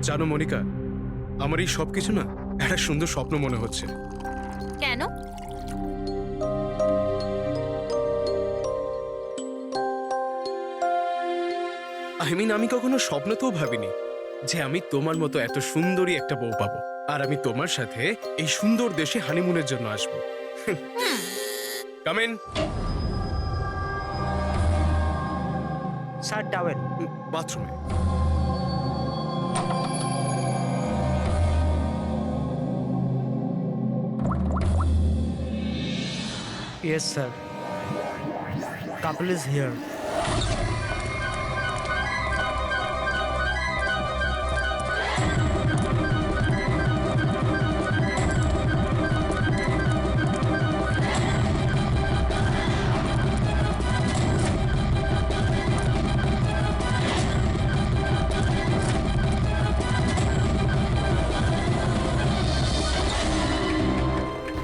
জানো মনিকা, আমার এই সবকিছু না একটা সুন্দর স্বপ্ন মনে হচ্ছে। কেন? আমি কখনো স্বপ্নতেও ভাবিনি যে আমি তোমার মতো এত সুন্দরী একটা বউ পাবো, আর আমি তোমার সাথে এই সুন্দর দেশে হানিমুনের জন্য আসবো। Come in. Sir towel. বাথরুমে। Yes, sir. Couple is here.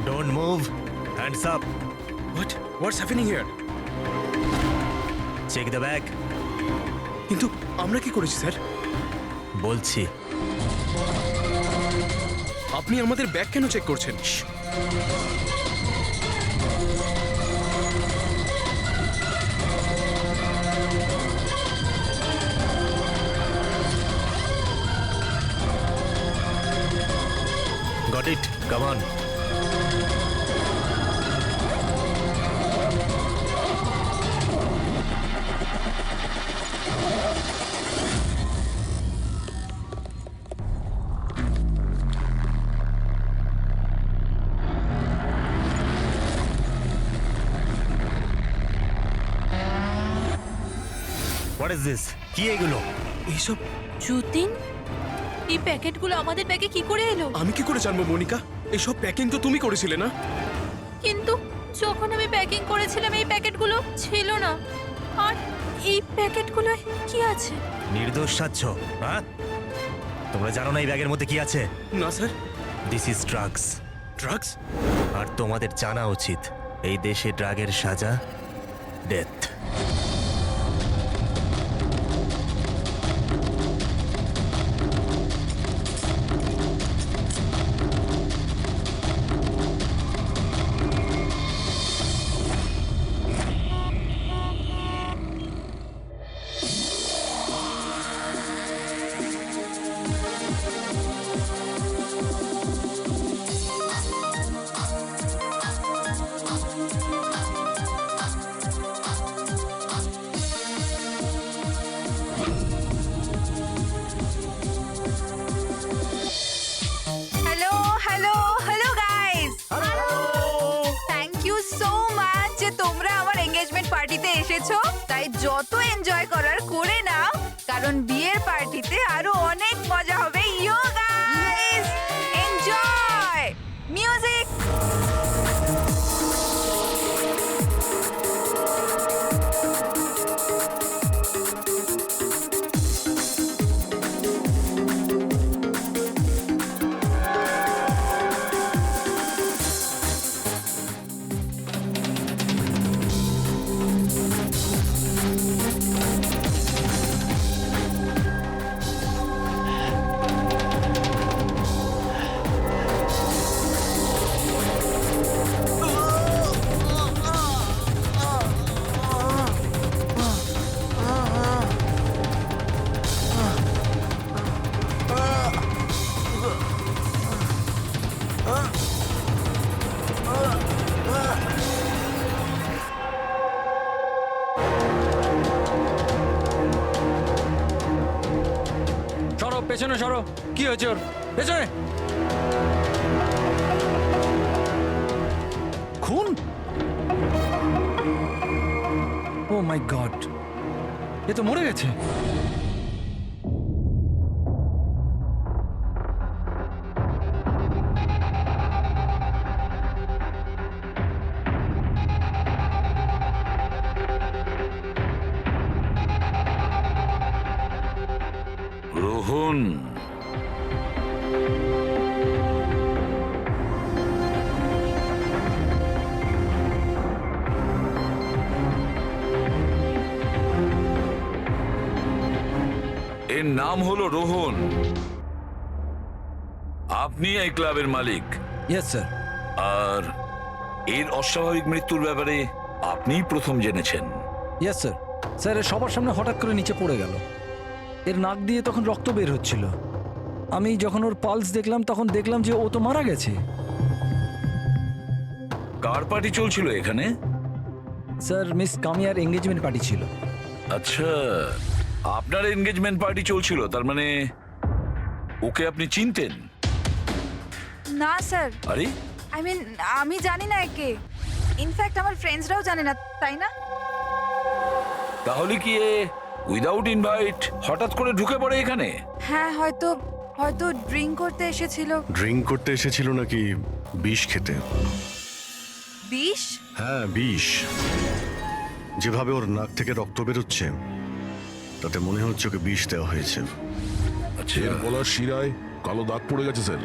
Don't move. Hands up. What's happening here? Check the bag. কিন্তু আমরা কি করেছি স্যার? বলছি। আপনি আমাদের ব্যাগ কেন চেক করছেন? Got it. Come on. What is this? কি এগুলো? এইসব যতীন, এই প্যাকেটগুলো আমাদের ব্যাগে কি করে এলো? আমি কি করে জানবো মনিকা? এইসব প্যাকিং তো তুমি করেছিলে না? কিন্তু যখন আমি প্যাকিং করেছিলাম এই প্যাকেটগুলো ছিল না। আর এই প্যাকেটগুলোয় কি আছে? নির্দোষ সাচ্ছ, হ্যাঁ? তোমরা জানো না এই ব্যাগের মধ্যে কি আছে? না sir. This is drugs. Drugs? আর তোমাদের জানা উচিত এই দেশে ড্রাগের সাজা death. Hello hello hello guys, thank you so much যে তোমরা আমার এঙ্গেজমেন্ট পার্টিতে এসেছো। তাই যত এনজয় করার করে নাও, কারণ বিয়ের পার্টিতে আরো অনেক মজা হবে। You guys enjoy music. সরো পেছনে সরো। কি হয়েছে ওর? পেছনে। খুন? ও মাই গড, এ তো মরে গেছে। রোহন, এর নাম হলো রোহন। আপনি এই ক্লাবের মালিক, ইয়েস স্যার। আর এর অস্বাভাবিক মৃত্যুর ব্যাপারে আপনিই প্রথম জেনেছেন। Yes sir. স্যার এর সবার সামনে হঠাৎ করে নিচে পড়ে গেল। এর নাক দিয়ে তখন রক্ত বের হচ্ছিল। আমি যখন ওর পালস দেখলাম তখন দেখলাম যে ও তো মারা গেছে। কার পার্টি চলছিল এখানে? স্যার মিস কামিয়ার এঙ্গেজমেন্ট পার্টি ছিল। আচ্ছা, আপনার এনগেজমেন্ট পার্টি চলছিল, তার মানে ওকে আপনি চিনতেন? না স্যার, আরে আই মিন আমি জানি না একে। ইনফ্যাক্ট আমার ফ্রেন্ডসরাও জানে না, তাই না? তাহলে কি এ উইদাউট ইনভাইট হঠাৎ করে ঢুকে পড়ে এখানে? হ্যাঁ, হয়তো হয়তো ড্রিঙ্ক করতে এসেছিল। ড্রিঙ্ক করতে এসেছিল নাকি বিষ খেতে? বিষ? হ্যাঁ, বিষ। যেভাবে ওর নাক থেকে রক্ত বেরোচ্ছে তাতে মনে হচ্ছে ওকে বিষ দেওয়া হয়েছে। আচ্ছা, এর গলার শিরায় কালো দাগ পড়ে গেছে স্যার,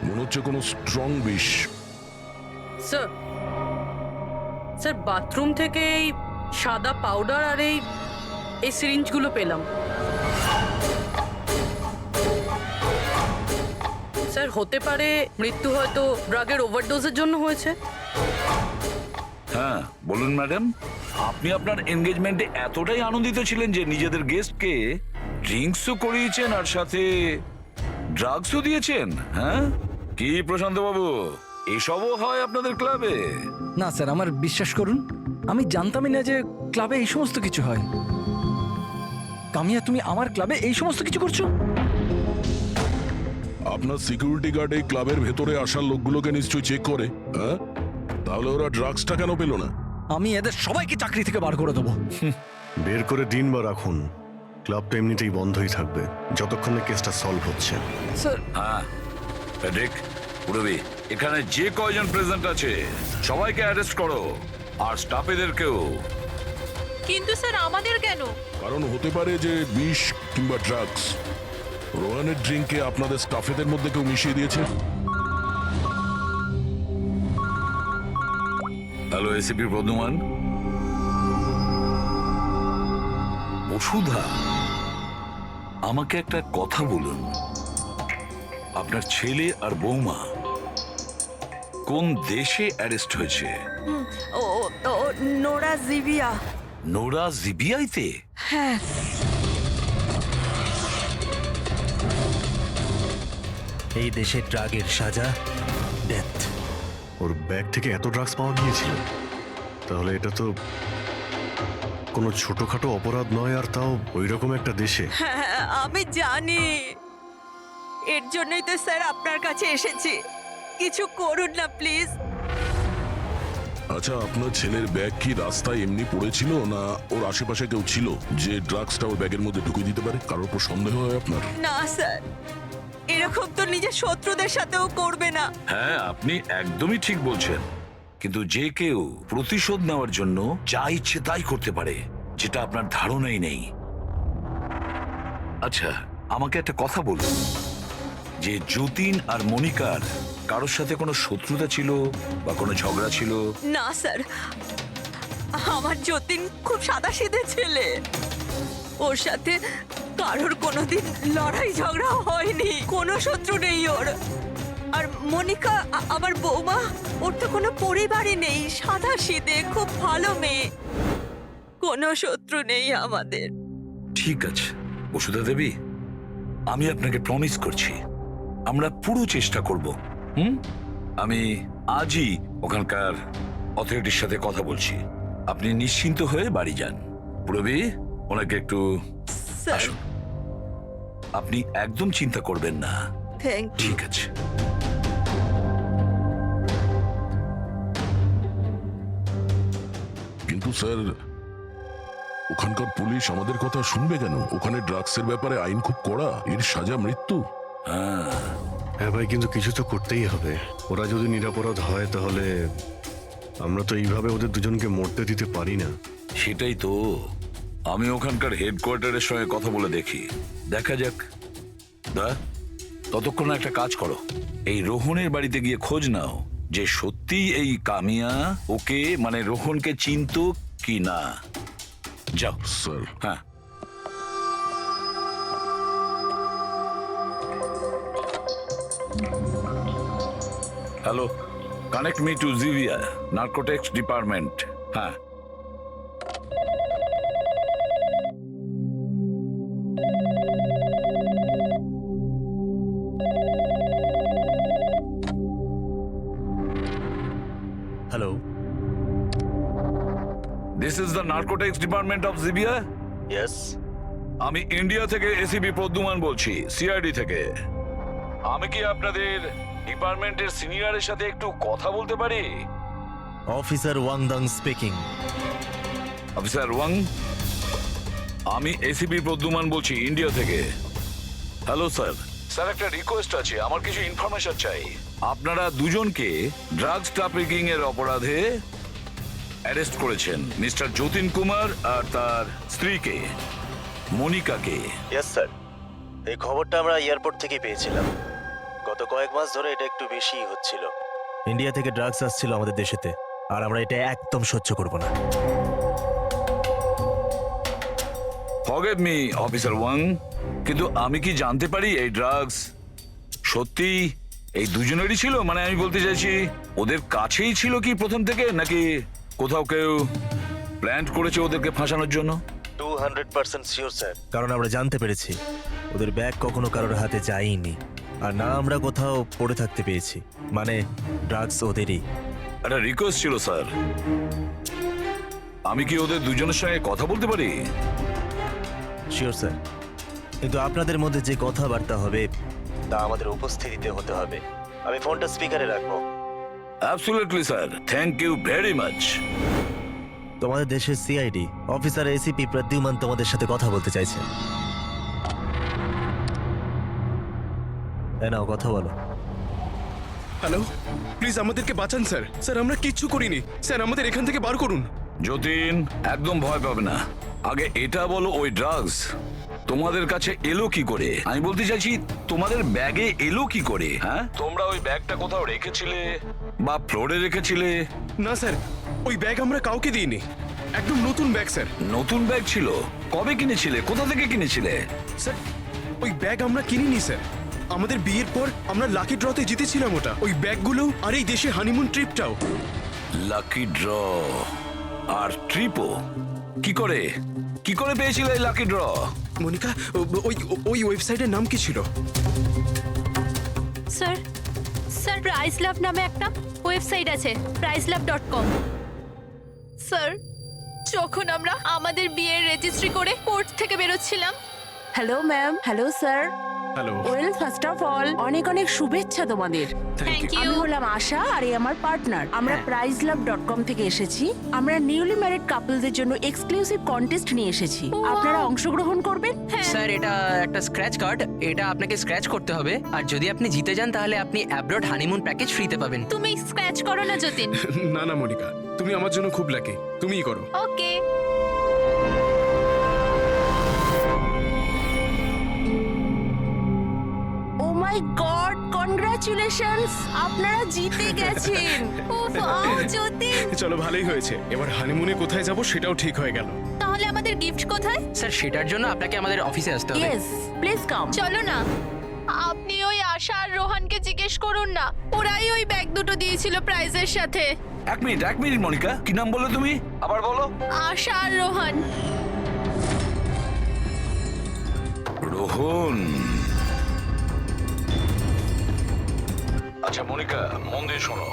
মনে হচ্ছে কোনো স্ট্রং বিষ। স্যার, স্যার বাথরুম থেকে এই সাদা পাউডার আর এই সিরিঞ্জগুলো পেলাম। স্যার হতে পারে মৃত্যু হয়তো ড্রাগের ওভারডোজের জন্য হয়েছে। হ্যাঁ বলুন ম্যাডাম, আপনি আপনার এনগেজমেন্টে এতটাই আনন্দিত ছিলেন যে নিজেদের গেস্টকে ড্রিঙ্কসও করিয়েছেন আর সাথে ড্রাগসও দিয়েছেন? হ্যাঁ কি প্রশান্ত বাবু, এসবও হয় আপনাদের ক্লাবে? না স্যার, আমার বিশ্বাস করুন, আমি জানতামই না যে ক্লাবে এই সমস্ত কিছু হয়। কামিয়া, তুমি আমার ক্লাবে এই সমস্ত কিছু করছো? আপনার সিকিউরিটি গার্ড এই ক্লাবের ভেতরে আসার লোকগুলোকে নিশ্চয়ই চেক করে, হ্যাঁ? তাহলে ওরা ড্রাগসটা কেন পেল না? আমি এদের সবাইকে চাকরি থেকে বার করে দেবো। বের করে দিন বা রাখুন, ক্লাবটা এমনিতেই বন্ধই থাকবে যতক্ষণ না কেসটা সলভ হচ্ছে। স্যার, হ্যাঁ প্যাট্রিক, পুরবি, এখানে যে কয়জন প্রেজেন্ট আছে সবাইকে অ্যারেস্ট করো, আর স্টাফেদেরকেও। কিন্তু স্যার আমাদের কেন? কারণ হতে পারে যে বিষ কিংবা ড্রাগস রোহানের ড্রিঙ্কে আপনাদের স্টাফেদের মধ্যে কেউ মিশিয়ে দিয়েছে। Hello ACP Bardhaman. বসুধা, আমাকে একটা কথা বলুন, আপনার ছেলে আর বৌমা কোন দেশে অ্যারেস্ট হয়েছে? ও নোরা জিভিয়া। নোরা জিবিআইতে? হ্যাঁ। এই দেশে ড্রাগের সাজা ডেথ। ওর ব্যাগ থেকে এত ড্রাগস পাওয়া গিয়েছিল, তাহলে এটা তো কোনো ছোটখাটো অপরাধ নয়, আর তাও ওই রকম একটা দেশে। হ্যাঁ আমি জানি, এর জন্যই তো স্যার আপনার কাছে এসেছি। কিছু করুন না প্লিজ। আচ্ছা, আপনার ছেলের ব্যাগ কি রাস্তায় এমনি পড়েছিল, না ওর আশেপাশে কেউ ছিল যে ড্রাগসটা ওর ব্যাগের মধ্যে ঢুকিয়ে দিতে পারে? কারোর উপর সন্দেহ হয় আপনার? না স্যার, এরকম তো নিজের শত্রুদের সাথেও করবে না। হ্যাঁ আপনি একদমই ঠিক বলছেন, কিন্তু যে কেউ প্রতিশোধ নেওয়ার জন্য যা ইচ্ছে তাই করতে পারে, যেটা আপনার ধারণাই নেই। আচ্ছা আমাকে একটা কথা বলুন, যে যতীন আর মনিকার কারোর সাথে কোনো শত্রুতা ছিল বা কোনো ঝগড়া ছিল? না স্যার, আমার যতীন খুব সাদাসিধে ছেলে, ওর সাথে কারোর কোনোদিন লড়াই ঝগড়া হয়নি, কোনো শত্রু নেই ওর। আর মনিকা আমার বৌমা, ওর তো কোনো পরিবারই নেই, সাদাসিধে খুব ভালো মেয়ে, কোনো শত্রু নেই আমাদের। ঠিক আছে বসুধা দেবী, আমি আপনাকে প্রমিস করছি আমরা পুরো চেষ্টা করব। আমি আজই ওখানকার অথরিটির সাথে কথা বলছি, আপনি নিশ্চিন্ত হয়ে বাড়ি যান। পুরবি, ওনাকে একটু স্যার, আসুন। আপনি একদম চিন্তা করবেন না, থ্যাংক ইউ। ঠিক আছে? কিন্তু স্যার, ওখানকার পুলিশ আমাদের কথা শুনবে কেন? ওখানে ড্রাগসের ব্যাপারে আইন খুব কড়া, এর সাজা মৃত্যু। হ্যাঁ ভাই, কিন্তু কিছু তো করতেই হবে। ওরা যদি নিরপরাধ হয় তাহলে আমরা তো এইভাবে ওদের দুজনকে মরতে দিতে পারি না। সেটাই তো, আমি ওখানকার হেডকোয়ার্টারের সঙ্গে কথা বলে দেখি, দেখা যাক। দা, ততক্ষণ একটা কাজ করো, এই রোহনের বাড়িতে গিয়ে খোঁজ নাও যে সত্যি এই কামিয়া ওকে মানে রোহনকে চিনতো কি না। যাও স্যার। হ্যাঁ। Hello, connect me to Zivia narcotics department. হ্যাঁ, hello, this is the narcotics department of Zivia. Yes. আমি ইন্ডিয়া থেকে এসিপি প্রদ্যুমান বলছি, সিআইডি থেকে। আমি কি আপনাদের ডিপার্টমেন্টের সিনিয়রের সাথে একটু কথা বলতে পারি? Officer Wangdang speaking. Officer Wang, আমি এসিপি প্রদ্যুমান বলছি ইন্ডিয়া থেকে। Hello sir. স্যার, একটা রিকোয়েস্ট আছে, আমার কিছু ইনফরমেশন চাই। আপনারা দুজনকে ড্রাগস ট্রাফিকিং এর অপরাধে অ্যারেস্ট করেছেন, মিস্টার যতীন কুমার আর তার স্ত্রীকে মনিকাকে। ইয়েস স্যার, এই খবরটা আমরা এয়ারপোর্ট থেকে পেয়েছিলাম। গত কয়েক মাস ধরে এটা একটু বেশিই হচ্ছিল। ইন্ডিয়া থেকে ড্রাগস আসছিল আমাদের দেশেতে, আর আমরা এটা একদম সহ্য করব না। ফরগেট মি অফিসার ওয়াং, কিন্তু আমি কি জানতে পারি এই ড্রাগস সত্যি এই দুজনেরই ছিল? মানে আমি বলতে চাইছি, ওদের কাছেই ছিল কি প্রথম থেকে, নাকি কোথাও কেউ প্ল্যান করেছে ওদেরকে ফাঁসানোর জন্য? 200% শিওর স্যার, কারণ আমরা জানতে পেরেছি ওদের ব্যাগ কখনো কারোর হাতে যায়নি, আর না আমরা কোথাও পড়ে থাকতে পেয়েছি। মানে ড্রাগস ওদেরই। একটা রিকোয়েস্ট ছিল স্যার, আমি কি ওদের দুজনের সঙ্গে কথা বলতে পারি? শিওর স্যার, কিন্তু আপনাদের মধ্যে যে কথাবার্তা হবে তা আমাদের উপস্থিতিতে হতে হবে। আমি ফোনটা স্পিকারে রাখবো। Absolutely sir, thank you very much. তোমাদের দেশের সিআইডি অফিসার এসিপি প্রদ্যুমান তোমাদের সাথে কথা বলতে চাইছেন। নাও কথা বলো। হ্যালো, প্লিজ আমাদেরকে বাঁচান স্যার। স্যার, আমরা কিচ্ছু করিনি স্যার, আমাদের এখান থেকে বার করুন। যতীন, একদম ভয় পাবে না। আগে এটা বলো, ওই ড্রাগস তোমাদের কাছে এলো কি করে? আমি বলতে চাইছি, তোমাদের ব্যাগে এলো কি করে? হ্যাঁ, তোমরা ওই ব্যাগটা কোথাও রেখেছিলে বা ফ্লোরে রেখেছিলে? না স্যার, ওই ব্যাগ আমরা কাউকে দিইনি, একদম নতুন ব্যাগ স্যার। নতুন ব্যাগ ছিল? কবে কিনেছিলে? কোথা থেকে কিনেছিলে? স্যার, ওই ব্যাগ আমরা কিনিনি স্যার। আমাদের বিয়ের পর আমরা লাকি ড্রতে জিতেছিলাম ওটা, ওই ব্যাগগুলো আর এই দেশে হানিমুন ট্রিপটাও। লাকি ড্র আর ট্রিপও? কি করে পেয়েছিলে এই লাকি ড্র? মনিকা, ওই ওয়েবসাইটের নাম কি ছিল? স্যার, স্যার প্রাইস লাভ নামে একটা ওয়েবসাইট আছে, pricelove.com। স্যার, যখন আমরা আমাদের বিয়ের রেজিস্ট্রি করে কোর্ট থেকে বেরোচ্ছিলাম। Hello ma'am. Hello sir. Hello. Well, first of all অনেক অনেক শুভেচ্ছা তোমাদের। থ্যাংক আমি ইউ। হলাম আশা, আর এই আমার পার্টনার। আমরা pricelove.com থেকে এসেছি। আমরা নিউলি ম্যারিড কাপলদের জন্য এক্সক্লুসিভ কন্টেস্ট নিয়ে এসেছি। আপনারা অংশগ্রহণ করবেন? স্যার, এটা একটা স্ক্র্যাচ কার্ড, এটা আপনাকে স্ক্র্যাচ করতে হবে, আর যদি আপনি জিতে যান তাহলে আপনি অ্যাব্রড হানিমুন প্যাকেজ ফ্রিতে পাবেন। তুমি স্ক্র্যাচ করো না যতীন। না না মনিকা, তুমি আমার জন্য খুব লাকি, তুমিই করো। ওকে। ও মাই গড, কনগ্রাচুলেশনস, আপনারা জিতে গেছেন। উফ, আও যতীন। চলো, ভালোই হয়েছে। এবার হানিমুনে কোথায় যাব সেটাও ঠিক হয়ে গেল। তাহলে আমাদের গিফট কোথায়? স্যার, সেটার জন্য আপনাকে আমাদের অফিসে আসতে হবে। Yes, please come. চলো না, আপনি ওই আশা আর রোহানকে জিজ্ঞেস করুন না, ওরাই ওই ব্যাগ দুটো দিয়েছিল প্রাইজের সাথে। এক মিনিট মনিকা, কি নাম বললে তুমি? আবার বলো। আশা আর রোহান। রোহন। আচ্ছা মনিকা, মন দিয়ে শোনো,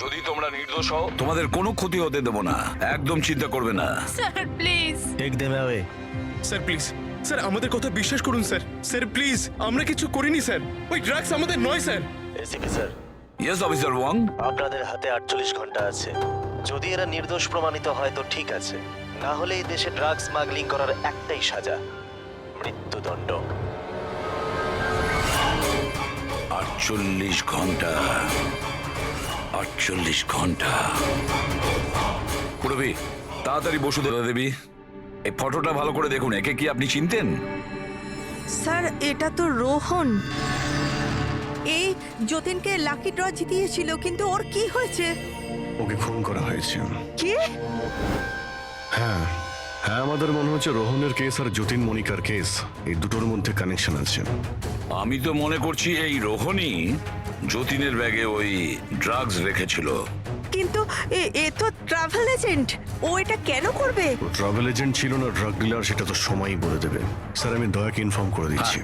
যদি তোমরা নির্দোষ হও তোমাদের কোনো ক্ষতি হতে দেবো না, একদম চিন্তা করবে না। Sir please. Take them away. Sir please, sir আমাদের কথা বিশ্বাস করুন স্যার। স্যার প্লিজ, আমরা কিছু করিনি স্যার, ওই ড্রাগস আমাদের নয় sir. ACP sir. Yes officer Wang. আপনাদের হাতে 48 ঘন্টা আছে। যদি এরা নির্দোষ প্রমাণিত হয় তো ঠিক আছে, না হলে এই দেশে ড্রাগস স্মাগলিং করার একটাই সাজা, মৃত্যুদণ্ড। 48 ঘন্টা। 48 ঘন্টা। পুরবি, তাড়াতাড়ি বসুধরা দেবী, এই ফটোটা ভালো করে দেখুন। একে কি আপনি চিনতেন? স্যার, এটা তো রোহন। এই যতীনকে লাকি ড্র জিতিয়েছিল, কিন্তু ওর কি হয়েছে? ওকে খুন করা হয়েছে। কি? হ্যাঁ, হ্যাঁ, আমাদের মনে হচ্ছে রোহনের কেস আর যতীন মনিকার কেস এই দুটোর মধ্যে কানেকশন আছে। আমি তো মনে করছি এই রোহনই যতীনের ব্যাগে ওই ড্রাগস রেখেছিল। কিন্তু এ তো ট্রাভেল এজেন্ট, ও এটা কেন করবে? ও ট্রাভেল এজেন্ট ছিল না ড্রাগ ডিলার সেটা তো সময়ই বলে দেবে। স্যার, আমি দয়াকে ইনফর্ম করে দিচ্ছি।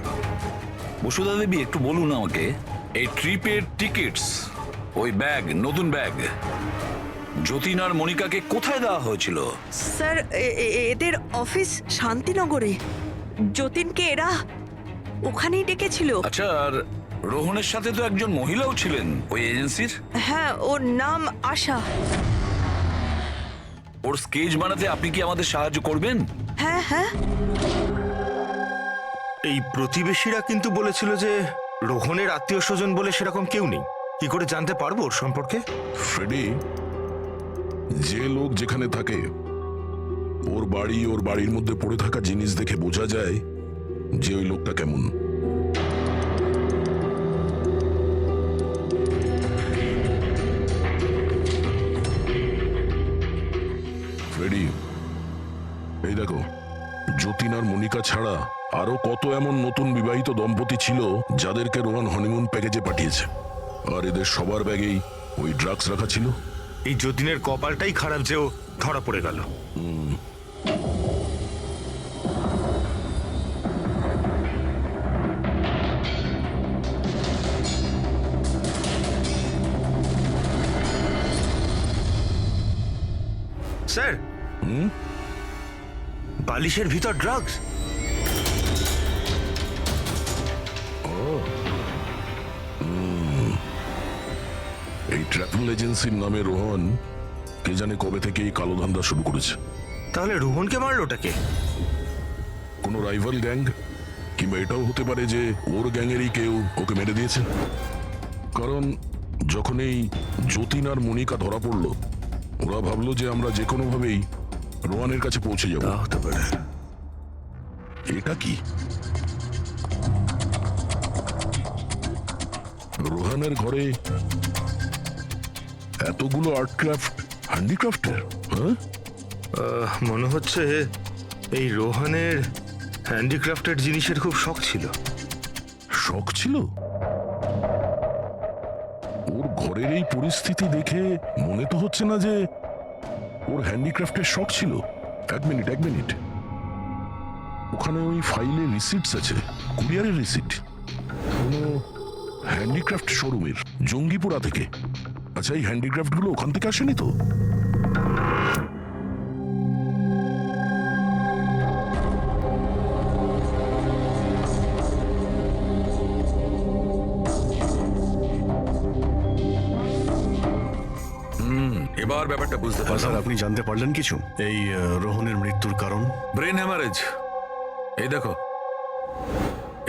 বসুধা দেবী, একটু বলুন আমাকে, এই ট্রিপের টিকিটস, ওই ব্যাগ, নতুন ব্যাগ, যতীন আর মনিকাকে কোথায় দেওয়া হয়েছিল? স্যার, এদের অফিস শান্তিনগরে। যতীনকে এরা ওখানেই ডেকেছিল। আচ্ছা, আর রোহনের সাথে তো একজন মহিলাও ছিলেন ওই এজেন্সির। হ্যাঁ, ওর নাম আশা। ওর স্কেচ বানাতে আপনি কি আমাদের সাহায্য করবেন? হ্যাঁ হ্যাঁ। এই প্রতিবেশীরা কিন্তু বলেছিল যে রোহনের আত্মীয় স্বজন বলে সেরকম কেউ নেই। কি করে জানতে পারবো ওর সম্পর্কে? ফ্রেডি, যে লোক যেখানে থাকে ওর বাড়ির মধ্যে পড়ে থাকা জিনিস দেখে বোঝা যায় যে ওই লোকটা কেমন। ফ্রেডি, এই দেখো, যতীন আর মনিকা ছাড়া আরো কত এমন নতুন বিবাহিত দম্পতি ছিল যাদেরকে রোহন হনিমুন প্যাকেজে পাঠিয়েছে, আর এদের সবার ব্যাগেই ওই ড্রাগস রাখা ছিল। এই যতীনের কপালটাই খারাপ যে ও ধরা পড়ে গেল। স্যার, বালিশের ভিতর ড্রাগস। এই ট্রাভেল এজেন্সির নামে রোহন কে জানে কবে থেকে এই কালো ধান্দা শুরু করেছে। তাহলে রোহনকে মারলো ওটাকে? কোনো রাইভাল গ্যাং, কিংবা এটাও হতে পারে যে ওর গ্যাংয়েরই কেউ ওকে মেরে দিয়েছে। কারণ যখন এই যতীন আর মনিকা ধরা পড়লো, ওরা ভাবলো যে আমরা যে কোনো ভাবেই রোহানের কাছে পৌঁছে যাবো। হতে পারে। এটা কি রোহানের ঘরে এতগুলো আর্ট ক্রাফট, হ্যান্ডিক্রাফটের? হ্যাঁ, মনে হচ্ছে এই রোহনের হ্যান্ডিক্রাফটেড জিনিসের খুব শখ ছিল। শখ ছিল? ওর ঘরের এই পরিস্থিতি দেখে মনে তো হচ্ছে না যে ওর হ্যান্ডিক্রাফটের শখ ছিল। এক মিনিট, ওখানে ওই ফাইলে রিসিটস আছে, কুরিয়ারের রিসিট, কোনো হ্যান্ডিক্রাফট শোরুমের, জঙ্গিপুরা থেকে। আচ্ছা, এই হ্যান্ডিক্রাফট গুলো ওখান থেকে আসেনি তো? এবার ব্যাপারটা বুঝতে স্যার, পারলাম। আপনি জানতে পারলেন কিছু এই রোহনের মৃত্যুর কারণ? Brain haemorrhage. এই দেখো,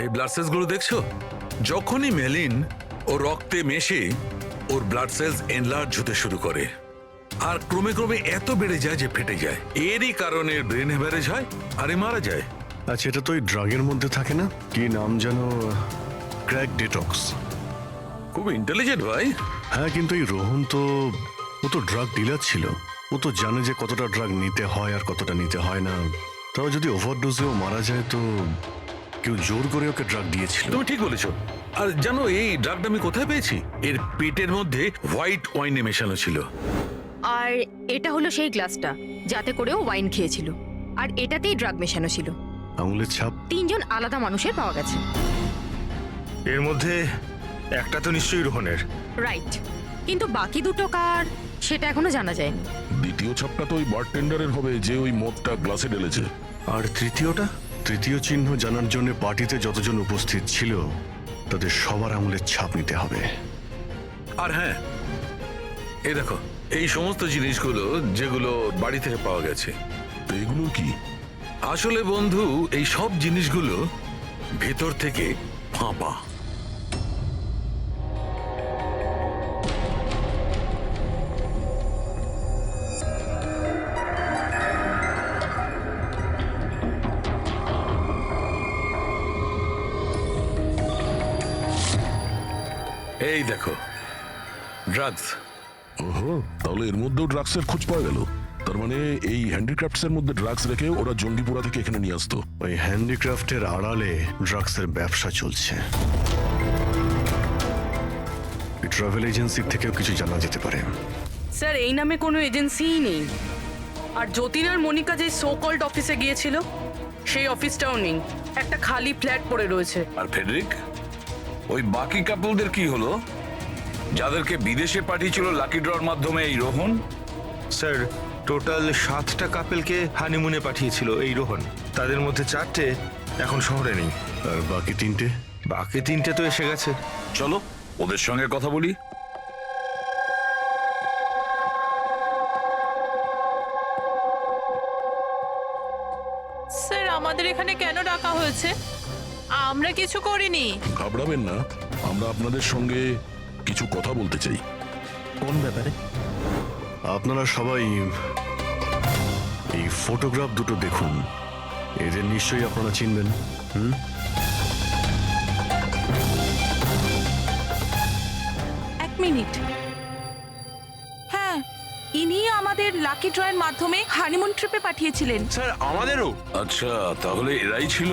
এই ব্লাড সেলস গুলো দেখছো? যখনই মেলিন ও রক্তে মেশে ওর ব্লাড সেলস এনলার্জ হতে শুরু করে, আর ক্রমে ক্রমে এত বেড়ে যায় যে ফেটে যায়। এরই কারণে ব্রেন হ্যামারেজ হয় আর এ মারা যায়। আচ্ছা, এটা তো ওই ড্রাগের মধ্যে থাকে না? কি নাম যেন? Crack detox. খুব ইন্টেলিজেন্ট ভাই। হ্যাঁ, কিন্তু এই রোহন তো, ও তো ড্রাগ ডিলার ছিল। ও তো জানে যে কতটা ড্রাগ নিতে হয় আর কতটা নিতে হয় না। তাও যদি ওভারডোজেও মারা যায় তো কেউ জোর করে ওকে ড্রাগ দিয়েছিল। তুমি ঠিক বলেছো। আর জানো এই ড্রাগটা আমি কোথায় পেয়েছি? এর পেটের মধ্যে হোয়াইট ওয়াইনে মেশানো ছিল। আর এটা হলো সেই গ্লাসটা যাতে করে ও ওয়াইন খেয়েছিল, আর এটাতেই ড্রাগ মেশানো ছিল। আঙুলের ছাপ 3জন আলাদা মানুষের পাওয়া গেছে। এর মধ্যে একটা তো নিশ্চয়ই রোহনের। রাইট, কিন্তু বাকি দুটো কার সেটা এখনো জানা যায়নি। দ্বিতীয় ছাপটা তো ওই বারটেন্ডারের হবে যে ওই মদটা গ্লাসে ঢেলেছে। আর তৃতীয়টা? তৃতীয় চিহ্ন জানার জন্য পার্টিতে যতজন উপস্থিত ছিল তাদের সবার আঙুলের ছাপ নিতে হবে। আর হ্যাঁ, এই দেখো, এই সমস্ত জিনিসগুলো যেগুলো বাড়ি থেকে পাওয়া গেছে, তো এগুলো কি? আসলে বন্ধু, এই সব জিনিসগুলো ভেতর থেকে ফাঁপা। এই দেখো, ড্রাগস। ওহো, তাহলে এর মধ্যেও ড্রাগসের খোঁজ পাওয়া গেল। তার মানে এই হ্যান্ডিক্রাফটস এর মধ্যে ড্রাগস রেখে ওরা জঙ্গিপুরা থেকে এখানে নিয়ে আসতো। ওই হ্যান্ডিক্রাফটের আড়ালে ড্রাগসের ব্যবসা চলছে। ট্রাভেল এজেন্সির থেকেও কিছু জানা যেতে পারে। স্যার এই নামে কোনো এজেন্সিই নেই। আর যতীন আর মনিকা যে সো কল্ড অফিসে গিয়েছিল সেই অফিসটাও নেই, একটা খালি ফ্ল্যাট পড়ে রয়েছে। আর ফেডরিক, ওই বাকি কাপলদের কি হলো যাদেরকে বিদেশে পাঠিয়েছিল লাকি ড্রর মাধ্যমে এই রোহন? স্যার, টোটাল 7টা কাপেলকে হানিমুনে পাঠিয়েছিল এই রোহন। তাদের মধ্যে 4টে এখন শহরে নেই। আর বাকি 3টে? বাকি 3টে তো এসে গেছে। চলো ওদের সঙ্গে কথা বলি। স্যার আমাদের এখানে কেন ডাকা হয়েছে? আমরা কিছু করিনি। ঘাবড়াবেন না, আমরা আপনাদের সঙ্গে কিছু কথা বলতে চাই। কোন ব্যাপারে? আপনারা সবাই এই ফটোগ্রাফ দুটো দেখুন। এদের নিশ্চয়ই আপনারা চিনবেন। এক মিনিট। হ্যাঁ, ইনি আমাদের লাকি ড্রয়ের মাধ্যমে হানিমুন ট্রিপে পাঠিয়েছিলেন। স্যার আমাদেরও। আচ্ছা, তাহলে এরাই ছিল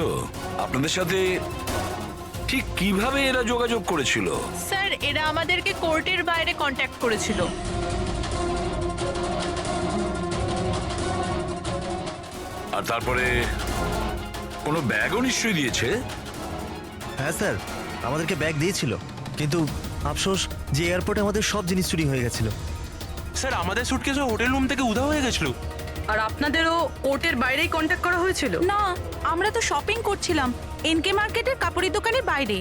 আপনাদের সাথে। ঠিক কিভাবে এরা যোগাযোগ করেছিল? স্যার এরা আমাদেরকে কোর্টের বাইরে কন্ট্যাক্ট করেছিল। আর তারপরে কোনো ব্যাগও নিশ্চয়ই দিয়েছে। হ্যাঁ স্যার, আমাদেরকে ব্যাগ দিয়েছিল, কিন্তু আফসোস যে এয়ারপোর্টে আমাদের সব জিনিস চুরি হয়ে গেছিল। স্যার আমাদের সুটকেসও হোটেল রুম থেকে উধাও হয়ে গেছিল। আর আপনাদেরও কোর্টের বাইরেই কন্ট্যাক্ট করা হয়েছিল? না, আমরা তো শপিং করছিলাম এনকে মার্কেটের কাপড়ের দোকানের বাইরে।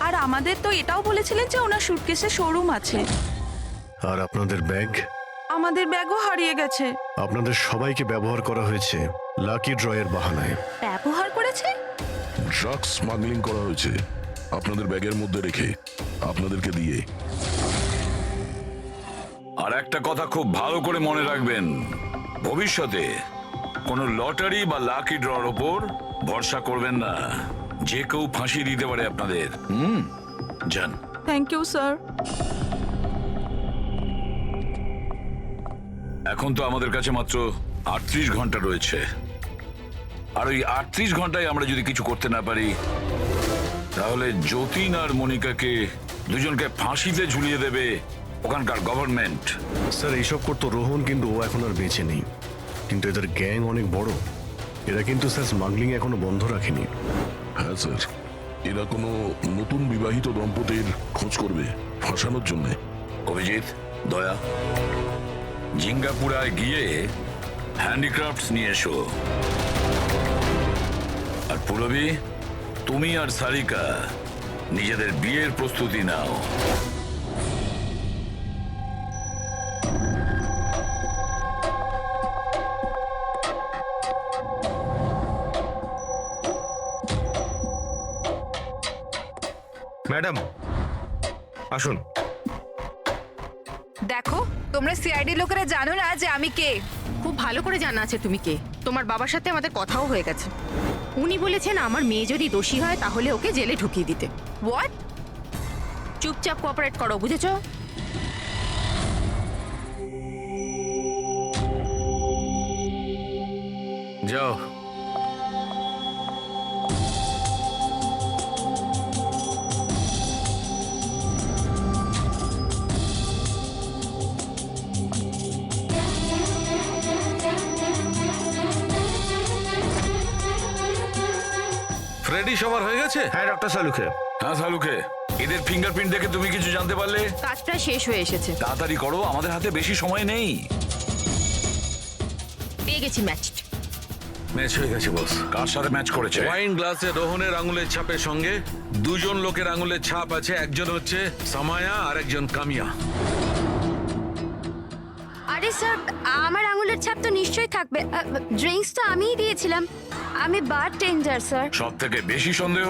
আর আমাদের তো এটাও বলেছিলেন যে ওনার সুটকেসের শোরুম আছে। আর আপনাদের ব্যাগ? আমাদের ব্যাগও হারিয়ে গেছে। আপনাদের সবাইকে ব্যবহার করা হয়েছে লাকি ড্রয়ের বাহানায়। ব্যবহার করেছে? ড্রাগস স্মাগলিং করা হয়েছে আপনাদের ব্যাগের মধ্যে রেখে, আপনাদেরকে দিয়ে। আর একটা কথা খুব ভালো করে মনে রাখবেন, ভবিষ্যতে কোনো লটারি বা লাকি ড্রর ওপর ভরসা করবেন না। যে কেউ ফাঁসি দিতে পারে আপনাদের। যান। Thank you sir. এখন তো আমাদের কাছে মাত্র 38 ঘন্টা রয়েছে। আর ওই 38 ঘন্টায় আমরা যদি কিছু করতে না পারি, তাহলে যতীন আর মনিকাকে দুজনকে ফাঁসিতে ঝুলিয়ে দেবে ওখানকার গভর্নমেন্ট। স্যার এইসব করতো রোহন, কিন্তু ও এখন আর বেঁচে নেই। কিন্তু এদের গ্যাং অনেক বড়। এরা কিন্তু স্যার স্মাগলিং এখনো বন্ধ রাখেনি। হ্যাঁ স্যার, এরা কোনো নতুন বিবাহিত দম্পতির খোঁজ করবে ফাঁসানোর জন্য। অভিজিৎ, দয়া, জিঙ্গাপুরায় গিয়ে হ্যান্ডিক্রাফটস নিয়ে এসো। আর পুরবী, তুমি আর সারিকা নিজেদের বিয়ের প্রস্তুতি নাও। ম্যাডাম আসুন। দেখো, তোমরা সিআইডি লোকেরা জানো না যে আমি কে? খুব ভালো করে জানা আছে তুমি কে। তোমার বাবার সাথে আমাদের কথাও হয়ে গেছে। উনি বলেছেন আমার মেয়ে যদি দোষী হয় তাহলে ওকে জেলে ঢুকিয়ে দিতে। হোয়াট? চুপচাপ কোঅপারেট করো, বুঝেছো? যাও। ফ্রেডি সবার হয়ে গেছে? হ্যাঁ ডক্টর সালুখে। হ্যাঁ সালুখে, এদের ফিঙ্গারপ্রিন্ট দেখে তুমি কিছু জানতে পারলে? কাজটা শেষ হয়ে এসেছে। তাড়াতাড়ি করো, আমাদের হাতে বেশি সময় নেই। পেয়ে গেছি ম্যাচ। ম্যাচ হয়ে গেছে বস। কার সাথে ম্যাচ করেছে? ওয়াইন গ্লাসে রোহনের আঙুলের ছাপের সঙ্গে দুজন লোকের আঙুলের ছাপ আছে। একজন হচ্ছে সামায়া আর একজন কামিয়া। আরে স্যার, আমার আঙুলের ছাপ তো নিশ্চয়ই থাকবে। ড্রিঙ্কস তো আমিই দিয়েছিলাম। আমি বারটেন্ডার স্যার। সব থেকে বেশি সন্দেহ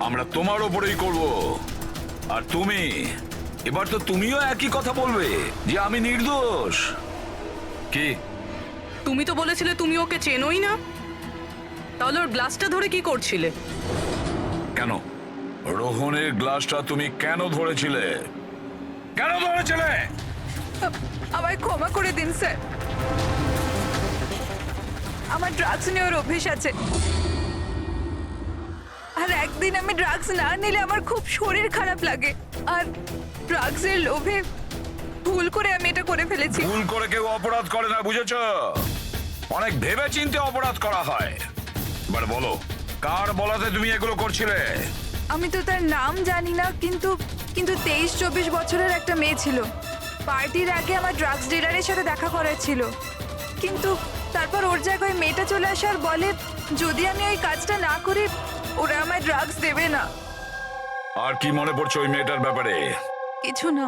আমরা তোমার ওপরেই করব। আর তুমি, এবার তো তুমিও একই কথা বলবে যে আমি নির্দোষ। কি? তুমি তো বলেছিলে তুমি ওকে চেনোই না, তাহলে ওর গ্লাসটা ধরে কি করছিলে? কেন রোহনের গ্লাসটা তুমি কেন ধরেছিলে? কেন ধরেছিলে? আমায় ক্ষমা করে দিন স্যার। আমার ড্রাগস নেওয়ার অভ্যেস আছে, আর একদিন আমি ড্রাগস না নিলে আমার খুব শরীর খারাপ লাগে, আর ড্রাগসের লোভে ভুল করে আমি এটা করে ফেলেছি। ভুল করে কেউ অপরাধ করে না, বুঝেছ? অনেক ভেবে চিন্তে অপরাধ করা হয়। এবার বলো, কার বলাতে তুমি এগুলো করছিলে? আমি তো তার নাম জানি না, কিন্তু 23-24 বছরের একটা মেয়ে ছিল। পার্টির আগে আমার ড্রাগস ডিলারের সাথে দেখা করার ছিল, কিন্তু তারপর ওর জায়গায় মেয়েটা চলে আসে আর বলে যদি আমি ওই কাজটা না করি ওরা আমায় ড্রাগস দেবে না। আর কি মনে পড়ছে ওই মেয়েটার ব্যাপারে? কিছু না।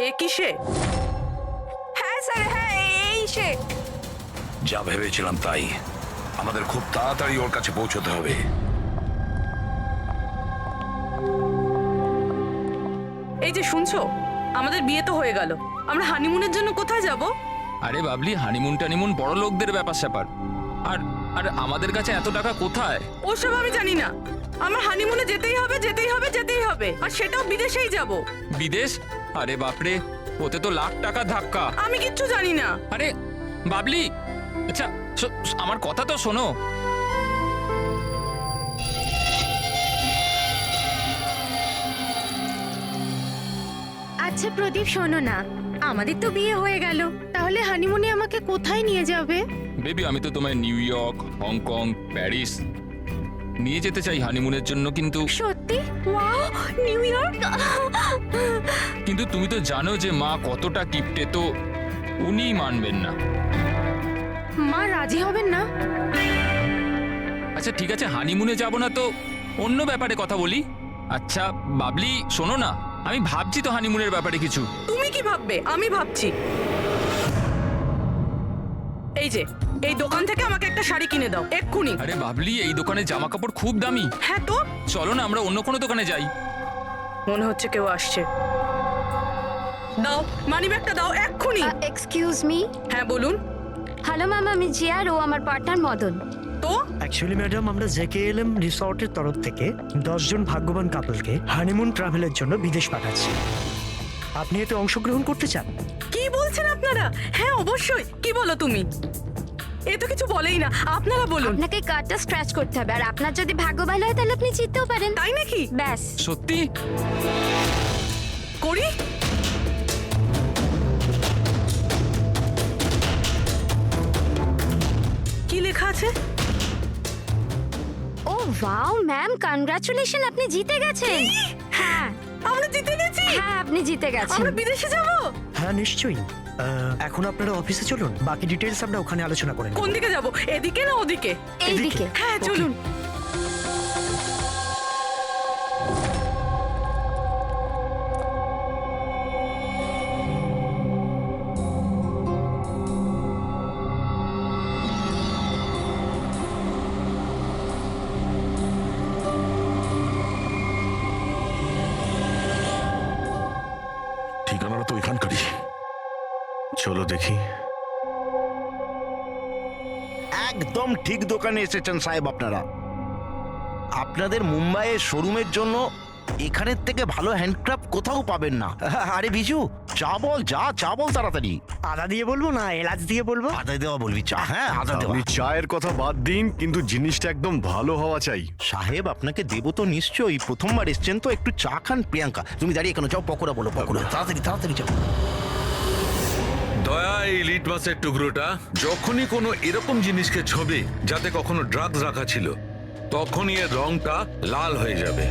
এ কি সে? হ্যাঁ স্যার, হ্যাঁ এই সে। যা ভেবেছিলাম তাই। আমাদের খুব তাড়াতাড়ি ওর কাছে পৌঁছতে হবে। এই যে শুনছো, আমাদের বিয়ে তো হয়ে গেল, আমরা হানিমুনের জন্য কোথায় যাব? আরে বাবলি, হানিমুন টানিমুন বড় লোকদের ব্যাপার স্যাপার। আর আর আমাদের কাছে এত টাকা কোথায়? ওসব আমি জানি না, আমার হানিমুনে যেতেই হবে, যেতেই হবে, যেতেই হবে, আর সেটাও বিদেশেই যাব। বিদেশ? আরে বাপরে, ওতে তো লাখ টাকা ধাক্কা। আমি কিচ্ছু জানি না। আরে বাবলি, আচ্ছা আমার কথা তো শোনো। আচ্ছা প্রদীপ, শোনো না, আমাদের তো বিয়ে হয়ে গেল, তাহলে হানিমুনে আমাকে কোথায় নিয়ে যাবে? বেবি, আমি তো তোমায় নিউ ইয়র্ক, হংকং, প্যারিস নিয়ে যেতে চাই হানিমুনের জন্য, কিন্তু সত্যি? Wow, new York! কিন্তু তুমি তো জানো যে মা কতটা কিপটে, তো উনি মানবেন না। মা রাজি হবেন না? আচ্ছা ঠিক আছে, হানিমুনে যাব না তো অন্য ব্যাপারে কথা বলি। আচ্ছা বাবলি শোনো না, আমি ভাবছি তো হানিমুনের ব্যাপারে কিছু। তুমি কি ভাববে? আমি ভাবছি। এই যে এই দোকান থেকে আমাকে একটা শাড়ি কিনে দাও এক্ষুনি। আরে বাবলি, এই দোকানে জামা কাপড় খুব দামি। হ্যাঁ তো চলো না আমরা অন্য কোনো দোকানে যাই। মনে হচ্ছে কেউ আসছে। দাও মানিব্যাগটা দাও এক্ষুনি। Excuse me. হ্যাঁ বলুন। হ্যালো ম্যাম, আমি জিয়া আর ও আমার পার্টনার মদন। তো অ্যাকচুয়ালি ম্যাডাম, আমরা জেকেএলএম রিসর্টের তরফ থেকে 10 জন ভাগ্যবান কাপলকে হানিমুন ট্রাভেলের জন্য বিদেশ পাঠাচ্ছি। আপনি এতে অংশগ্রহণ করতে চান? কি বলছেন আপনারা? হ্যাঁ অবশ্যই। কি বলো তুমি? এ তো কিছু বলেই না, আপনারা বলুন। আপনাকে কার্ডটা স্ক্র্যাচ করতে হবে, আর আপনার যদি ভাগ্য ভালো হয় তাহলে আপনি জিততেও পারেন। তাই নাকি? ব্যাস। সত্যি? করি। কি লেখা আছে? ও ওয়াও ম্যাম, কনগ্রাচুলেশন, আপনি জিতে গেছেন। হ্যাঁ আমরা জিতে গেছি। হ্যাঁ আপনি জিতে গেছেন। আমরা বিদেশে যাব? হ্যাঁ নিশ্চয়ই। এখন আপনারা অফিসে চলুন, বাকি ডিটেইলস আমরা ওখানে আলোচনা করে নেব। কোন দিকে যাব? এদিকে না ওদিকে? এইদিকে। হ্যাঁ চলুন। ঠিকানাটা তো এখানকারই। চলো দেখি। একদম ঠিক দোকানে এসেছেন সাহেব আপনারা। আপনাদের মুম্বাইয়ের শোরুমের জন্য এখানের থেকে ভালো হ্যান্ডক্রাফট কোথাও পাবেন না। আরে বিজু, চা বল, চা বল তাড়াতাড়ি। আদা দিয়ে বলবো না এলাচ দিয়ে বলবো? আদা দেওয়া বলবি চা? হ্যাঁ আদা দেওয়া। আপনি চায়ের কথা বাদ দিন, কিন্তু জিনিসটা একদম ভালো হওয়া চাই। সাহেব আপনাকে দেবো তো নিশ্চয়ই, প্রথমবার এসছেন তো, একটু চা খান। প্রিয়াঙ্কা তুমি দাঁড়িয়ে কেন? যাও পকোড়া বলো, পকোড়া তাড়াতাড়ি তাড়াতাড়ি যাও। দয়া, এই লিট মাছের টুকরোটা যখনই কোনো এরকম জিনিসকে ছবে যাতে কখনো ড্রাগস রাখা ছিল, তখনই এর রংটা লাল হয়ে যাবে।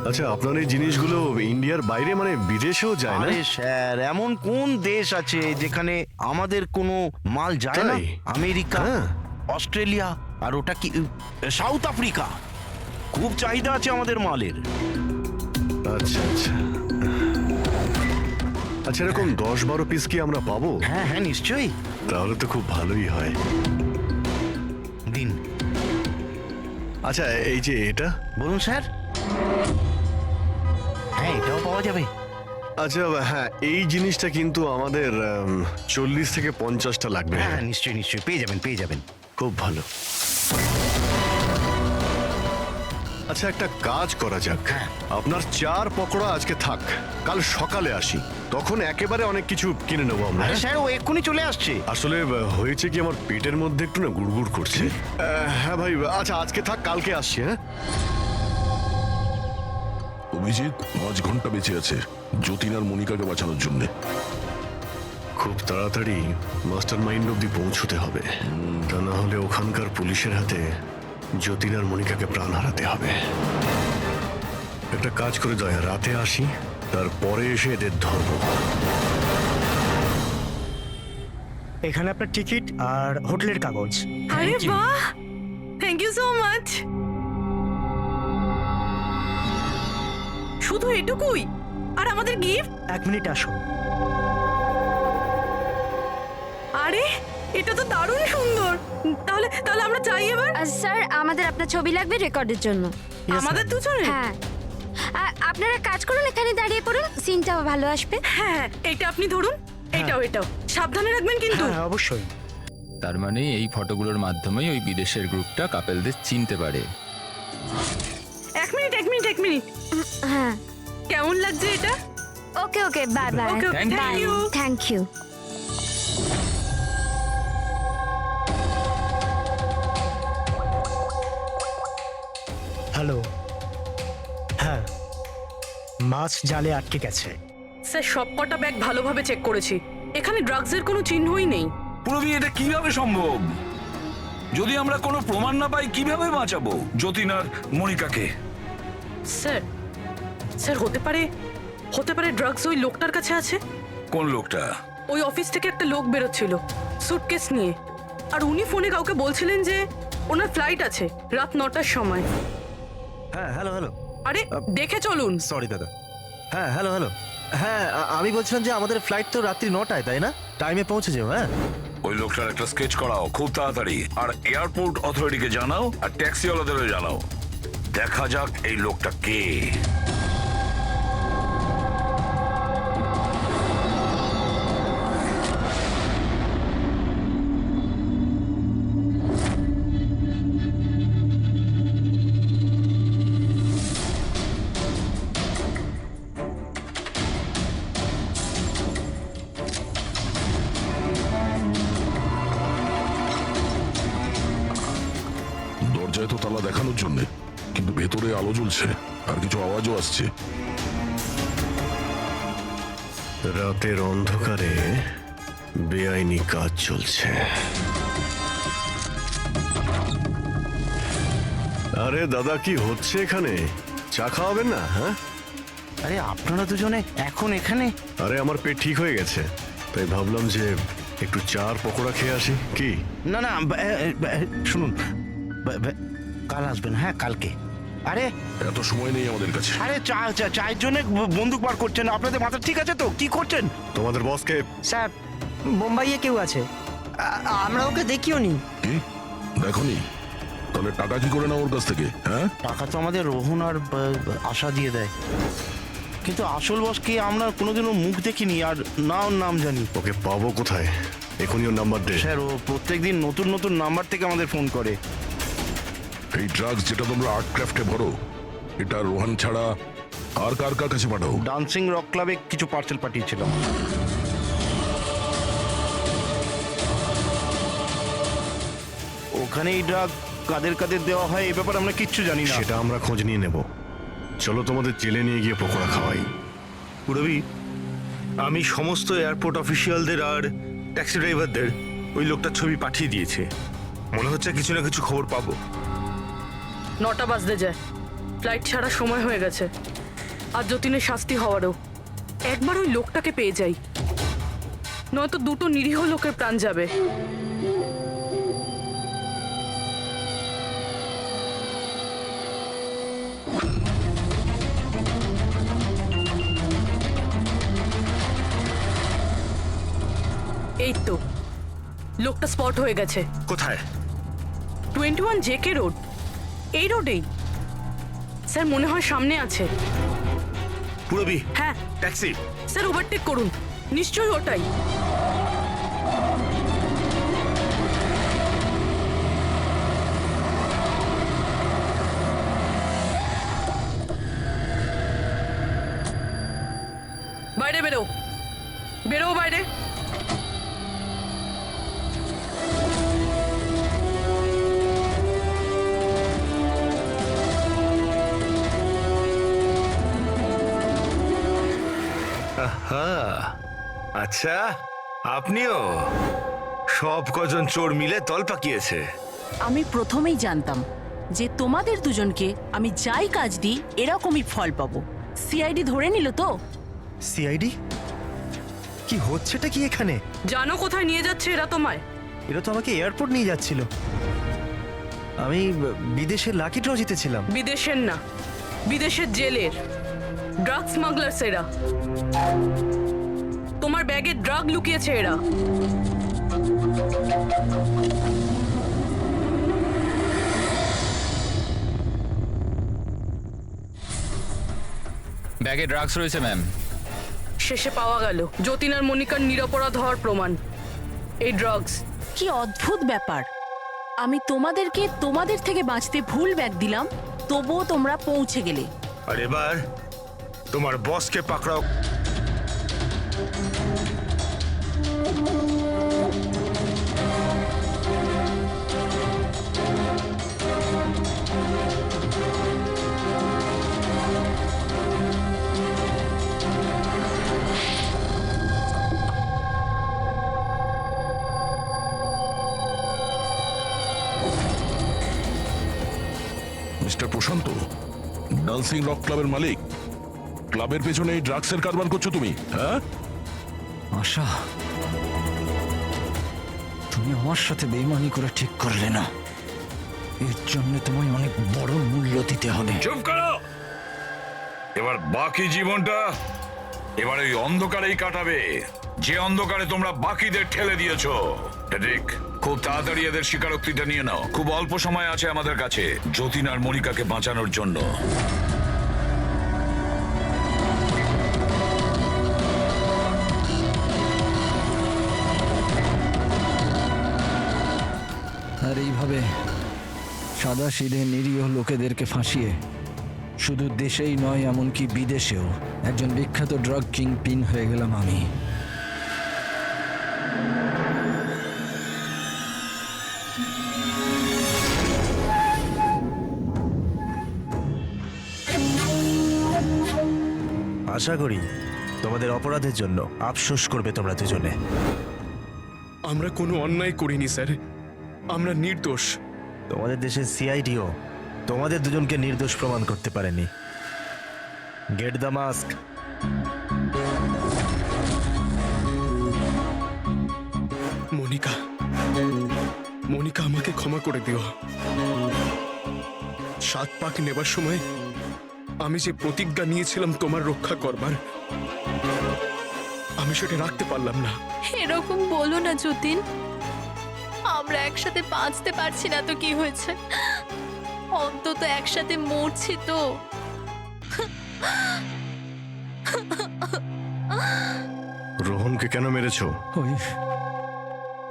আচ্ছা, আপনার এই জিনিসগুলো ইন্ডিয়ার বাইরে মানে বিদেশেও যায় না? আরে স্যার, এমন কোন দেশ আছে যেখানে আমাদের কোনো মাল যায় না? তাই? আমেরিকা, অস্ট্রেলিয়া, আর ওটা কি সাউথ আফ্রিকা। খুব চাহিদা আছে আমাদের মালের। আচ্ছা আচ্ছা আচ্ছা, এরকম 10-12 পিস কি আমরা পাবো? হ্যাঁ হ্যাঁ নিশ্চয়ই। তাহলে তো খুব ভালোই হয়। দিন। আচ্ছা এই যে এটা বলুন স্যার। হ্যাঁ এটাও পাওয়া যাবে। আচ্ছা হ্যাঁ, এই জিনিসটা কিন্তু আমাদের 40 থেকে 50টা লাগবে। হ্যাঁ নিশ্চয়ই নিশ্চয়ই পেয়ে যাবেন পেয়ে যাবেন। খুব ভালো। আচ্ছা একটা কাজ করা যাক, আপনার 4 পকোড়া আজকে থাক, কাল সকালে আসি, তখন একেবারে অনেক কিছু কিনে নেবো আমরা। আরে স্যার ও এক্ষুনি চলে আসছে। আসলে হয়েছে কি আমার পেটের মধ্যে একটু না গুড়গুড় করছে। হ্যাঁ ভাই, আচ্ছা আজকে থাক, কালকে আসছি। হ্যাঁ অভিজিৎ 5 ঘন্টা বেঁচে আছে যতীন আর মনিকাকে বাঁচানোর জন্য। খুব তাড়াতাড়ি মাস্টার মাইন্ড অব্দি পৌঁছতে হবে, তা না হলে ওখানকার পুলিশের হাতে যতীন আর মনিকাকে প্রাণ হারাতে হবে। একটা কাজ করে দয়া, রাতে আসি, তারপরে এসে এদের ধরবো। এখানে আপনার টিকিট আর হোটেলের কাগজ। আরে বাহ, থ্যাংক ইউ সো মাচ। শুধু এটুকুই? আর আমাদের গিফট? 1 মিনিট আসুন। আরে এটা তো দারুণ সুন্দর। তাহলে তাহলে আমরা চাই এবার। স্যার আমাদের আপনার ছবি লাগবে রেকর্ডের জন্য। আমাদের দুজনে? হ্যাঁ, আপনারা কাজ করুন, এখানে দাঁড়িয়ে পড়ুন, সিনটাও ভালো আসবে। হ্যাঁ, এটা আপনি ধরুন, এটাও সাবধানে রাখবেন কিন্তু। হ্যাঁ অবশ্যই। তার মানে এই ফটোগুলোর মাধ্যমেই ওই বিদেশের গ্রুপটা কাপেলদের চিনতে পারে। এক মিনিট। হ্যাঁ, কেমন লাগছে এটা? Okay okay, bye bye. Okay, okay, thank you. Thank you. Hello. হ্যাঁ, মাছ জালে আটকে গেছে। স্যার সবকটা ব্যাগ ভালোভাবে চেক করেছি, এখানে ড্রাগসের কোনো চিহ্নই নেই। পুরবি এটা কিভাবে সম্ভব? যদি আমরা কোনো প্রমাণ না পাই কিভাবে বাঁচাবো যতীন আর মনিকাকে? স্যার হতে পারে ড্রাগস ওই লোকটার কাছে আছে। কোন লোকটা? ওই অফিস থেকে একটা লোক বেরোচ্ছিল সুটকেস নিয়ে, আর উনি ফোনে কাউকে বলছিলেন যে ওনার ফ্লাইট আছে রাত 9টার সময়। হ্যাঁ হ্যালো হ্যালো। আরে দেখে চলুন। সরি দাদা। হ্যাঁ হ্যালো হ্যালো। হ্যাঁ আমি বলছিলাম যে আমাদের ফ্লাইট তো রাত্রি 9টায়, তাই না? টাইমে পৌঁছে যাও। হ্যাঁ ওই লোকটার একটা স্কেচ করাও খুব তাড়াতাড়ি, আর এয়ারপোর্ট অথরিটিকে জানাও, আর ট্যাক্সিওয়ালাদেরও জানাও। দেখা যাক এই লোকটা কে। দরজায় তো তালা দেখানোর জন্য, কিন্তু ভেতরে আলো জ্বলছে আর কিছু আওয়াজও আসছে। রাতের অন্ধকারে বেআইনি কাজ চলছে। আরে দাদা, কি হচ্ছে এখানে? চা খাওয়াবেন না? হ্যাঁ, আরে আপনারা দুজনে এখন এখানে? আরে আমার পেট ঠিক হয়ে গেছে, তাই ভাবলাম যে একটু চার পকোড়া খেয়ে আসি। কি? না না, শুনুন, কাল আসবেন। হ্যাঁ কালকে। আরে এত সময় নেই আমাদের কাছে। আরে চায়ের জন্য বন্দুক বার করছেন? আপনাদের মাথা ঠিক আছে তো? কি করছেন? তোমাদের বসকে? স্যার মুম্বাইয়ে কেউ আছে, আমরা ওকে দেখিও নি। কি দেখোনি? তাহলে টাকা কি করে না ওর কাছ থেকে? হ্যাঁ, টাকা তো আমাদের রোহন আর আশা দিয়ে দেয়, কিন্তু আসল বসকে আমরা কোনোদিনও মুখ দেখিনি, আর না ওর নাম জানি। ওকে পাবো কোথায়? এখনই ওর নাম্বার দে। স্যার ও প্রত্যেকদিন নতুন নতুন নাম্বার থেকে আমাদের ফোন করে। এই ড্রাগস যেটা তোমরা আর্ট ক্রাফটে ভরো, এটা রোহান ছাড়া আর কার কার কাছে পাঠাও? ডান্সিং রক ক্লাবে কিছু পার্সেল পাঠিয়েছিলাম। ওখানে এই ড্রাগ কাদের কাদের দেওয়া হয় এ ব্যাপারে আমরা কিচ্ছু জানি না। সেটা আমরা খোঁজ নিয়ে নেব। চলো তোমাদের জেলে নিয়ে গিয়ে পকোড়া খাওয়াই। পুরবি, আমি সমস্ত এয়ারপোর্ট অফিসিয়ালদের আর ট্যাক্সি ড্রাইভারদের ওই লোকটার ছবি পাঠিয়ে দিয়েছে। মনে হচ্ছে কিছু না কিছু খবর পাবো। 9টা বাজতে যায়, ফ্লাইট ছাড়ার সময় হয়ে গেছে, আর যতীনের শাস্তি হওয়ারও। একবার ওই লোকটাকে পেয়ে যাই, নয়তো দুটো নিরীহ লোকের প্রাণ যাবে। এই তো লোকটা স্পট হয়ে গেছে। কোথায়? 21 জেকে রোড, এই রোডেই। স্যার মনে হয় সামনে আছে। পুরবি, হ্যাঁ ট্যাক্সি। স্যার ওভারটেক করুন, নিশ্চয়ই ওটাই। বেরো বাইরে। আহা, আচ্ছা আপনিও? সব কজন চোর মিলে তল পাকিয়েছে। আমি প্রথমেই জানতাম যে তোমাদের দুজনকে আমি যাই কাজ দিই এরকমই ফল পাবো। সিআইডি ধরে নিল তো? সিআইডি? কি হচ্ছেটা কি এখানে? জানো কোথায় নিয়ে যাচ্ছে এরা তোমায়? এরা তো আমাকে এয়ারপোর্ট নিয়ে যাচ্ছিল। আমি বিদেশের লাকি ড্র জিতেছিলাম। বিদেশের না, বিদেশের জেলের ড্রাগ স্মাগলার্স এরা। তোমার ব্যাগে ড্রাগ লুকিয়েছে এরা। ব্যাগে ড্রাগস রয়েছে ম্যাম। শেষে পাওয়া গেল যতীন আর মনিকার নিরপরাধ হওয়ার প্রমাণ। এই ড্রাগস। কি অদ্ভুত ব্যাপার! আমি তোমাদেরকে তোমাদের থেকে বাঁচতে ভুল ব্যাগ দিলাম, তবুও তোমরা পৌঁছে গেলে। আর এবার তোমার বসকে পাকড়াও। মিস্টার প্রশান্ত, ডান্সিং রক ক্লাবের মালিক, ক্লাবের পেছনে এই ড্রাগসের কারবার করছো তুমি, হ্যাঁ? আশা, তুমি আমার সাথে বেইমানি করে ঠিক করলে না। এর জন্য তোমায় অনেক বড় মূল্য দিতে হবে। চুপ করো। এবার বাকি জীবনটা এবার ওই অন্ধকারেই কাটাবে, যে অন্ধকারে তোমরা বাকিদের ঠেলে দিয়েছো। ঠিক, খুব তাড়াতাড়ি এদের স্বীকারোক্তিটা নিয়ে নাও। খুব অল্প সময় আছে আমাদের কাছে যতীন আর মনিকাকে বাঁচানোর জন্য। আর এইভাবে সাদা সিধে নিরীহ লোকেদেরকে ফাঁসিয়ে শুধু দেশেই নয় এমনকি বিদেশেও একজন বিখ্যাত ড্রাগ কিং পিন হয়ে গেলাম আমি। আশা করি তোমাদের অপরাধের জন্য আফসোস করবে তোমরা দুজনে। আমরা কোনো অন্যায় করিনি স্যার, আমরা নির্দোষ। তোমাদের দেশের সিআইডিও তোমাদের দুজনকে নির্দোষ প্রমাণ করতে পারেনি। Get the mask. Monica, Monica আমাকে ক্ষমা করে দিও। 7 পাক নেবার সময় আমি যে প্রতিজ্ঞা নিয়েছিলাম তোমার রক্ষা করবার, আমি সেটা রাখতে পারলাম না। এরকম বলো না যতীন, আমরা একসাথে বাঁচতে পারছি না তো কি হয়েছে, অন্তত একসাথে মরছি তো। রোহনকে কেন মেরেছো?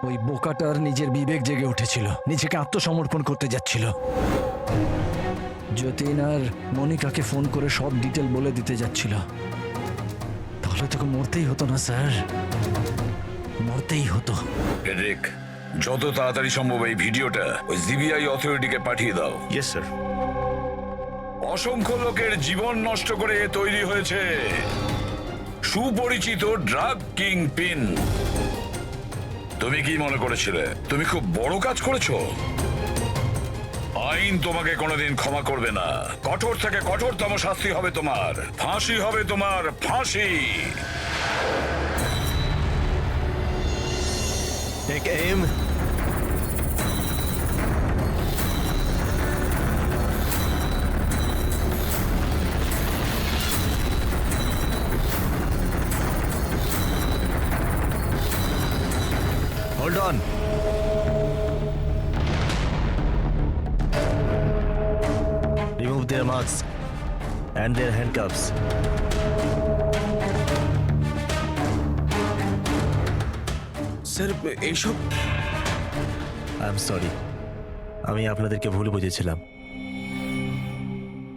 ওই বোকাটার নিজের বিবেক জেগে উঠেছিল, নিজেকে আত্মসমর্পণ করতে যাচ্ছিল। যতীন আর মনিকাকে ফোন করে সব ডিটেল বলে দিতে যাচ্ছিল। তাহলে তোকে মরতেই হতো না স্যার, মরতেই হতো। এরিক, যত তাড়াতাড়ি সম্ভব এই ভিডিওটা ওই সিবিআই অথরিটিকে পাঠিয়ে দাও। Yes sir. অসংখ্য লোকের জীবন নষ্ট করে তৈরি হয়েছে সুপরিচিত ড্রাগ কিং পিন। তুমি কি মনে করেছিলে তুমি খুব বড় কাজ করেছো? আইন তোমাকে কোনোদিন ক্ষমা করবে না। কঠোর থেকে কঠোরতম শাস্তি হবে তোমার, ফাঁসি হবে তোমার, ফাঁসি। Take aim. Hold on. Remove their masks and their handcuffs. Sir এইসব আই এম সরি, আমি আপনাদেরকে ভুল বুঝেছিলাম।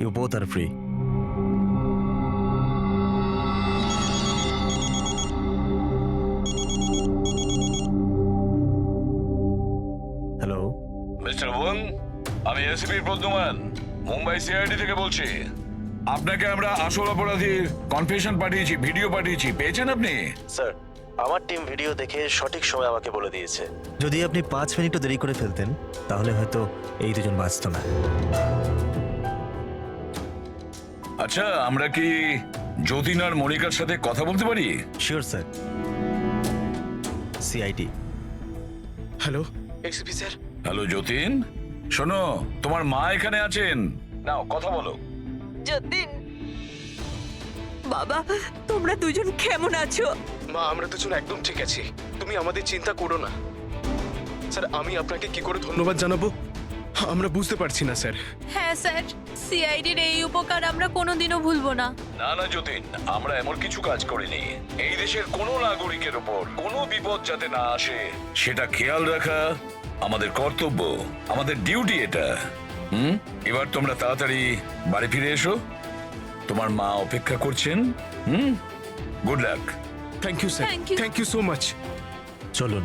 You both are free. আমি এসিপি প্রদ্যুমান মুম্বাই সিআইডি থেকে বলছি। আপনাকে আমরা আসল অপরাধীর কনফেশন পাঠিয়েছি, ভিডিও পাঠিয়েছি, পেয়েছেন আপনি? স্যার, আমার টিম ভিডিও দেখে সঠিক সময় আমাকে বলে দিয়েছে। যদি আপনি 5 মিনিটও দেরি করে ফেলতেন তাহলে হয়তো এই দুজন বাঁচত না। আচ্ছা, আমরা কি যতীন আর মনিকার সাথে কথা বলতে পারি? Sure sir. CID. Hello SP sir. Hello Jatin, শোনো, তোমার মা এখানে আছেন, নাও কথা বলো। যতীন, বাবা, তোমরা দুজন কেমন আছো? মা, আমরা দুজন একদম ঠিক আছি, তুমি আমাদের চিন্তা করো না। স্যার, আমি আপনাকে কি করে ধন্যবাদ জানাবো আমরা বুঝতে পারছি না স্যার। হ্যাঁ স্যার, সিআইডির এই উপকার আমরা কোনোদিনও ভুলবো না। না না যতীন, আমরা এমন কিছু কাজ করিনি। এই দেশের কোনো নাগরিকের উপর কোনো বিপদ যাতে না আসে সেটা খেয়াল রাখা আমাদের কর্তব্য, আমাদের ডিউটি এটা। এবার তোমরা তাড়াতাড়ি বাড়ি ফিরে এসো, তোমার মা অপেক্ষা করছেন। Good luck. Thank you sir, thank you so much. চলুন।